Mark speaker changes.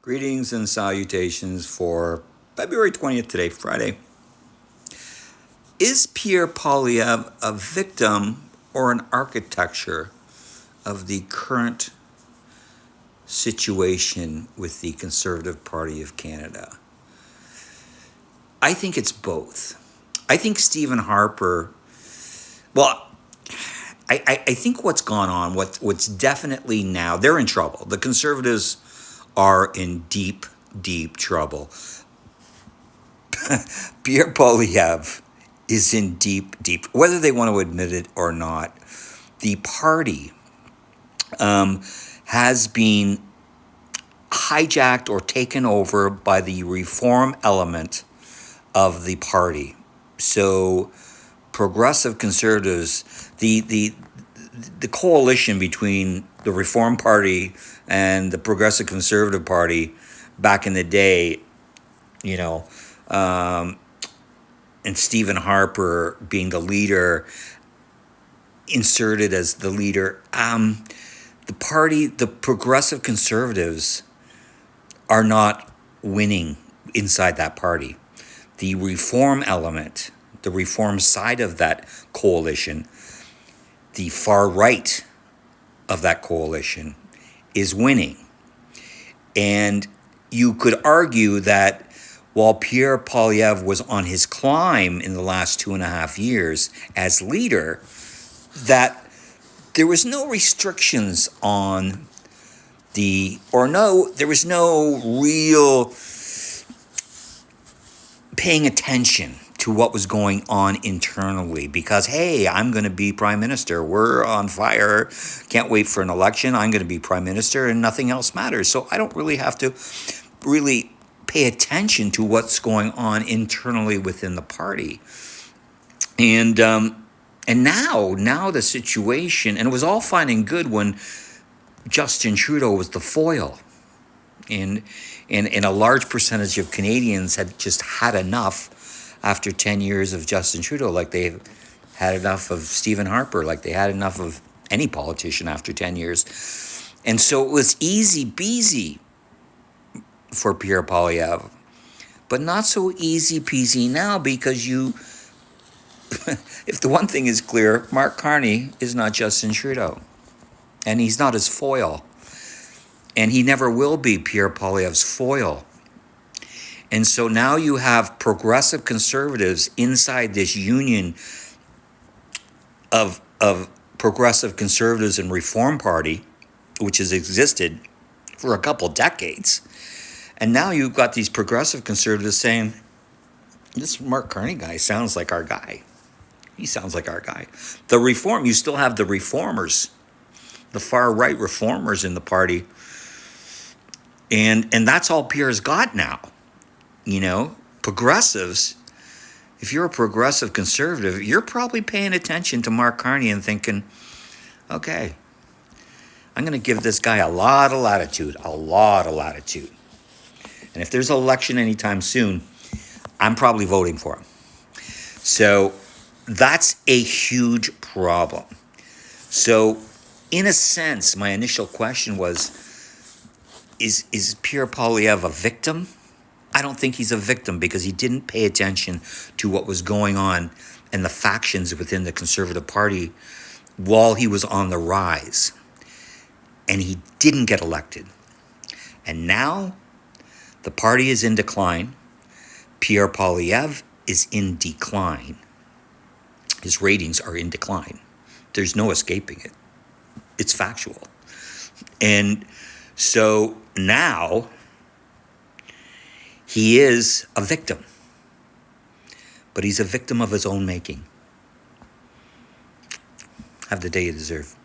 Speaker 1: Greetings and salutations for February 20th today, Friday. Is Pierre Poilievre a victim or an architecture of the current situation with the Conservative Party of Canada? I think it's both. I think Stephen Harper, well, I think what's gone on, what's definitely now, they're in trouble. The Conservatives are in deep, deep trouble. Pierre Poilievre is in whether they want to admit it or not, the party has been hijacked or taken over by the reform element of the party. So progressive conservatives, the coalition between the Reform Party and the Progressive Conservative Party back in the day, and Stephen Harper being the leader, inserted as the leader, the Progressive Conservatives are not winning inside that party. The reform element, the reform side of that coalition, the far right of that coalition is winning. And you could argue that while Pierre Poilievre was on his climb in the last 2.5 years as leader, that there was no restrictions on there was no real paying attention to what was going on internally because, hey, I'm going to be prime minister. We're on fire. Can't wait for an election. I'm going to be prime minister and nothing else matters. So I don't really have to really pay attention to what's going on internally within the party. And now the situation, and it was all fine and good when Justin Trudeau was the foil. And a large percentage of Canadians had just had enough after 10 years of Justin Trudeau, like they had enough of Stephen Harper, like they had enough of any politician after 10 years. And so it was easy peasy for Pierre Poilievre, but not so easy peasy now because if the one thing is clear, Mark Carney is not Justin Trudeau, and he's not his foil. And he never will be Pierre Poilievre's foil. And so now you have progressive conservatives inside this union of progressive conservatives and Reform Party, which has existed for a couple decades. And now you've got these progressive conservatives saying, this Mark Carney guy sounds like our guy. He sounds like our guy. You still have the reformers, the far right reformers in the party. And that's all Pierre's got now. Progressives, if you're a progressive conservative, you're probably paying attention to Mark Carney and thinking, okay, I'm going to give this guy a lot of latitude. And if there's an election anytime soon, I'm probably voting for him. So that's a huge problem. So in a sense, my initial question was, is Pierre Poilievre a victim? I don't think he's a victim because he didn't pay attention to what was going on and the factions within the Conservative Party while he was on the rise. And he didn't get elected. And now the party is in decline. Pierre Poilievre is in decline. His ratings are in decline. There's no escaping it. It's factual. And so now he is a victim, but he's a victim of his own making. Have the day you deserve.